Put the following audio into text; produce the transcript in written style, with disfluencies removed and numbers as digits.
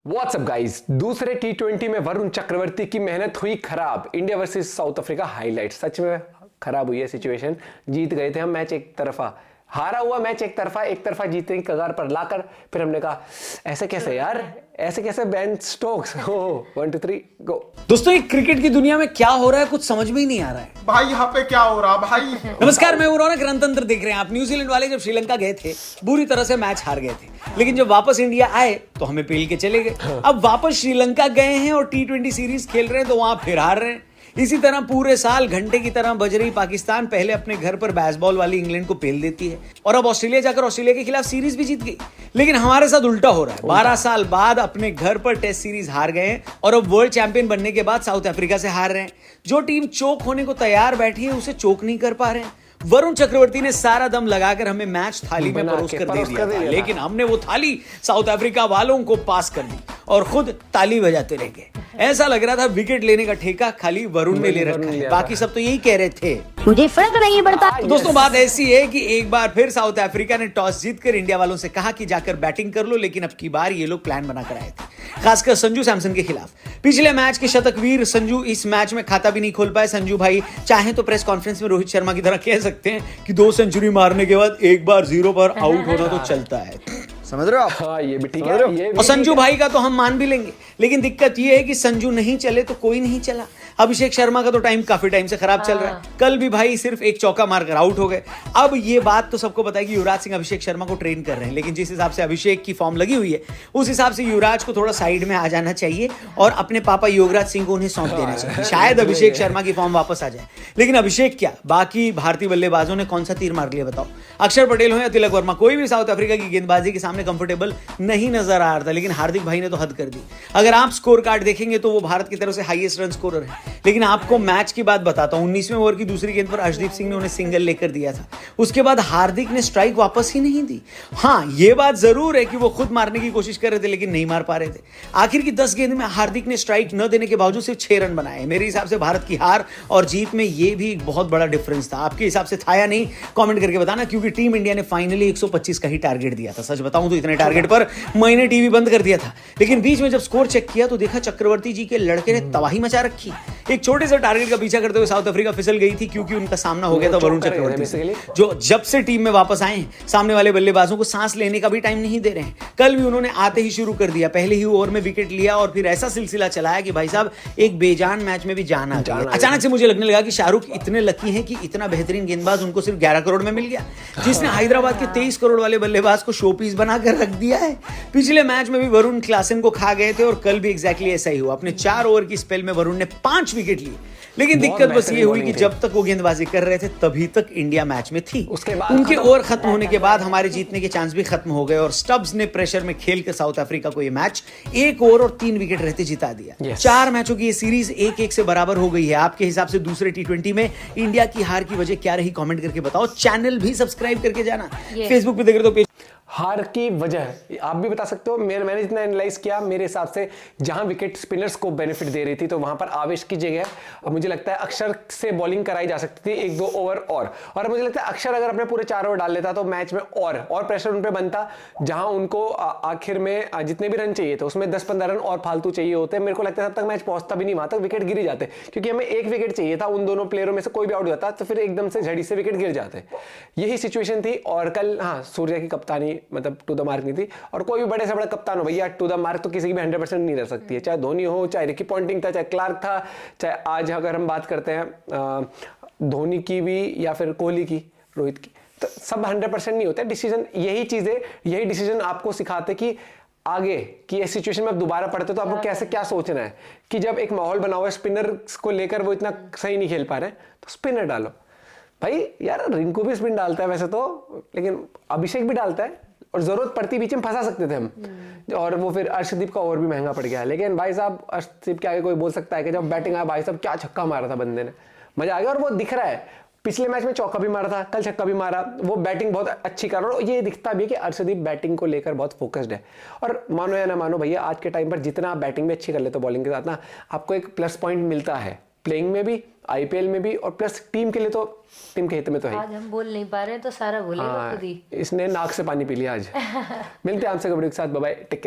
WhatsApp guys, दूसरे टी20 में वरुण चक्रवर्ती की मेहनत हुई खराब। India versus South Africa highlight. सच में खराब हुई है सिचुएशन। जीत गए थे हम मैच एक तरफा, हारा हुआ मैच एक तरफा जीतने की कगार पर लाकर फिर हमने कहा ऐसे कैसे यार, ऐसे कैसे बेन स्टोक्स। हो 1 2 3 गो। दोस्तों, ये क्रिकेट की दुनिया में क्या हो रहा है कुछ समझ में ही नहीं आ रहा है भाई। यहाँ पे क्या हो रहा भाई? नमस्कार, मैं हूं रौनक। रणतंत्र देख रहे हैं आप। न्यूजीलैंड वाले जब श्रीलंका गए थे बुरी तरह से मैच हार गए थे, लेकिन जब वापस इंडिया आए तो हमें पेल के चले गए। अब वापस श्रीलंका गए हैं और टी20 सीरीज खेल रहे हैं तो वहां फिर हार रहे हैं। इसी तरह पूरे साल घंटे की तरह बज रही पाकिस्तान पहले अपने घर पर बेसबॉल वाली इंग्लैंड को पेल देती है और अब ऑस्ट्रेलिया जाकर ऑस्ट्रेलिया के खिलाफ सीरीज भी जीत गई। लेकिन हमारे साथ उल्टा हो रहा है। 12 साल बाद अपने घर पर टेस्ट सीरीज हार गए हैं और अब वर्ल्ड चैंपियन बनने के बाद साउथ अफ्रीका से हार रहे हैं। जो टीम चोक होने को तैयार बैठी है उसे चोक नहीं कर पा रहे हैं। वरुण चक्रवर्ती ने सारा दम लगाकर हमें मैच थाली में परोस कर दे दिया था, लेकिन हमने वो थाली साउथ अफ्रीका वालों को पास कर दी और खुद ताली बजाते रह गए। ऐसा लग रहा था विकेट लेने का ठेका खाली वरुण ने ले रखा है, बाकी सब तो यही कह रहे थे मुझे फर्क नहीं पड़ता। तो दोस्तों, बात ऐसी है कि एक बार फिर साउथ अफ्रीका ने टॉस जीतकर इंडिया वालों से कहा कि जाकर बैटिंग कर लो, लेकिन अब की बार ये लोग प्लान बना कर आए थे, खासकर संजू सैमसन के खिलाफ। पिछले मैच के शतकवीर संजू इस मैच में खाता भी नहीं खोल पाए। संजू भाई चाहे तो प्रेस कॉन्फ्रेंस में रोहित शर्मा की तरह कह सकते हैं कि 2 सेंचुरी मारने के बाद एक बार 0 पर आउट होना तो चलता है, समझ रहे हो आप? हाँ, ये भी ठीक है। और संजू भाई का तो हम मान भी लेंगे, लेकिन दिक्कत ये है कि संजू नहीं चले तो कोई नहीं चला। अभिषेक शर्मा का तो काफी टाइम से खराब चल रहा है। कल भी भाई सिर्फ एक चौका मारकर आउट हो गए। अब ये बात तो सबको पता है कि युवराज सिंह अभिषेक शर्मा को ट्रेन कर रहे हैं, लेकिन जिस हिसाब से अभिषेक की फॉर्म लगी हुई है उस हिसाब से युवराज को थोड़ा साइड में आ जाना चाहिए और अपने पापा योगराज सिंह को उन्हें सौंप देना चाहिए। शायद अभिषेक शर्मा की फॉर्म वापस आ जाए। लेकिन अभिषेक क्या, बाकी भारतीय बल्लेबाजों ने कौन सा तीर मार लिया बताओ? अक्षर पटेल हो या तिलक वर्मा, कोई भी साउथ अफ्रीका की गेंदबाजी के सामने कंफर्टेबल नहीं नजर आ रहा था। लेकिन हार्दिक भाई ने तो हद कर दी। अगर आप स्कोर कार्ड देखेंगे तो वो भारत की तरफ से हाईएस्ट रन स्कोरर है। लेकिन आपको मैच की बात बताता हूं, 19वें ओवर की दूसरी गेंद पर अर्शदीप सिंह ने उन्हें सिंगल लेकर दिया था। उसके बाद हार्दिक ने स्ट्राइक वापस ही नहीं दी। हाँ, ये बात जरूर है कि वो खुद मारने की कोशिश कर रहे थे लेकिन नहीं मार पा रहे थे। आखिर की 10 गेंद में हार्दिक ने स्ट्राइक न देने के बावजूद सिर्फ 6 रन बनाए। मेरे हिसाब से भारत की हार और जीत में ये भी बहुत बड़ा डिफरेंस था। आपके हिसाब से था या नहीं, कमेंट करके बताना, क्योंकि टीम इंडिया ने फाइनली 125 का ही टारगेट दिया था। सच बताऊं तो इतने टारगेट पर मैंने टीवी बंद कर दिया था, लेकिन बीच में जब स्कोर चेक किया तो देखा चक्रवर्ती जी के लड़के ने तबाही मचा रखी। एक छोटे से टारगेट का पीछा करते हुए साउथ अफ्रीका फिसल गई थी, क्योंकि उनका सामना हो गया था वरुण चक्रवर्ती से, जो जब से टीम में वापस आए हैं सामने वाले बल्लेबाजों को सांस लेने का भी टाइम नहीं दे रहे हैं। कल भी उन्होंने आते ही शुरू कर दिया, पहले ही ओवर में विकेट लिया और फिर ऐसा सिलसिला चलाया कि भाई साहब एक बेजान मैच में भी जान आ गई। अचानक से मुझे लगने लगा कि शाहरुख इतने लकी हैं कि इतना बेहतरीन गेंदबाज उनको सिर्फ 11 करोड़ में मिल गया, जिसने हैदराबाद के 23 करोड़ वाले बल्लेबाज को शोपीस बनाकर रख दिया है। पिछले मैच में भी वरुण क्लासन को खा गए थे और कल भी एग्जैक्टली ऐसा ही हुआ। अपने 4 ओवर की स्पेल में वरुण ने 5 विकेट लिए, लेकिन दिक्कत बस ये हुई कि जब तक वो गेंदबाजी कर रहे थे तभी तक इंडिया मैच में थी। उसके बाद उनके ओवर खत्म होने के बाद हमारे जीतने के चांस भी खत्म हो गए और स्टब्स ने प्रेशर में खेल कर साउथ अफ्रीका को ये मैच 1 ओवर और 3 विकेट रहते जिता दिया। 4 मैचों की ये सीरीज 1-1 से बराबर हो गई है। आपके हिसाब से दूसरे टी20 में इंडिया की हार की वजह क्या रही, कमेंट करके बताओ। चैनल भी सब्सक्राइब करके जाना। फेसबुक पे देख रहे तो पेज हार की वजह आप भी बता सकते हो। मैंने जितना एनालाइज किया, मेरे हिसाब से जहां विकेट स्पिनर्स को बेनिफिट दे रही थी तो वहां पर आवेश की जगह मुझे लगता है अक्षर से बॉलिंग कराई जा सकती थी 1-2 ओवर और मुझे लगता है अक्षर अगर अपने पूरे 4 ओवर डाल लेता तो मैच में और प्रेशर उन पे बनता। जहां उनको आखिर में जितने भी रन चाहिए थे उसमें 10-15 रन और फालतू चाहिए होते। मेरे को लगता है तब तक मैच पहुंचता भी नहीं, वहां तक विकेट गिर जाते, क्योंकि हमें 1 विकेट चाहिए था। उन दोनों प्लेयरों में से कोई भी आउट जाता तो फिर एकदम से झड़ी से विकेट गिर जाते। यही सिचुएशन थी। और कल हाँ, सूर्या की कप्तानी मतलब टू द मार्क नहीं थी। और कोई भी बड़े से बड़ा कप्तान हो भैया, टू द मार्क तो किसी की भी 100% नहीं रह सकती है। चाहे धोनी हो, चाहे रिकी पॉन्टिंग था, चाहे क्लार्क था, चाहे आज अगर हम बात करते हैं धोनी की भी या फिर कोहली की, रोहित की, तो सब 100% नहीं होते डिसीजन। यही डिसीजन आपको सिखाते कि आगे की इस सिचुएशन में आप दोबारा पढ़ते तो आपको कैसे क्या सोचना है कि जब एक माहौल बना हुआ है स्पिनर को लेकर, वो इतना सही नहीं खेल पा रहे तो स्पिनर डालो। भाई यार, रिंकू भी स्पिन डालता है वैसे तो, लेकिन अभिषेक भी डालता है और जरूरत पड़ती बीच में फंसा सकते थे हम। और वो फिर अर्शदीप का ओवर भी महंगा पड़ गया। लेकिन भाई साहब, अर्शदीप के आगे कोई बोल सकता है कि जब बैटिंग आया भाई साहब क्या छक्का मारा था बंदे ने, मजा आ गया। और वो दिख रहा है, पिछले मैच में चौका भी मारा था, कल छक्का भी मारा। वो बैटिंग बहुत अच्छी कर रहा है और ये दिखता भी है कि अर्शदीप बैटिंग को लेकर बहुत फोकस्ड है। और मानो या ना मानो भैया, आज के टाइम पर जितना आप बैटिंग में अच्छी कर लेते हो बॉलिंग के साथ ना, आपको एक प्लस पॉइंट मिलता है प्लेइंग में भी, आईपीएल में भी, और प्लस टीम के लिए तो, टीम के हित में तो है। आज हम बोल नहीं पा रहे हैं तो सारा बोलेगा खुद ही। इसने नाक से पानी पी लिया आज। मिलते हैं आपसे कबड्डी के साथ। Bye bye, take care.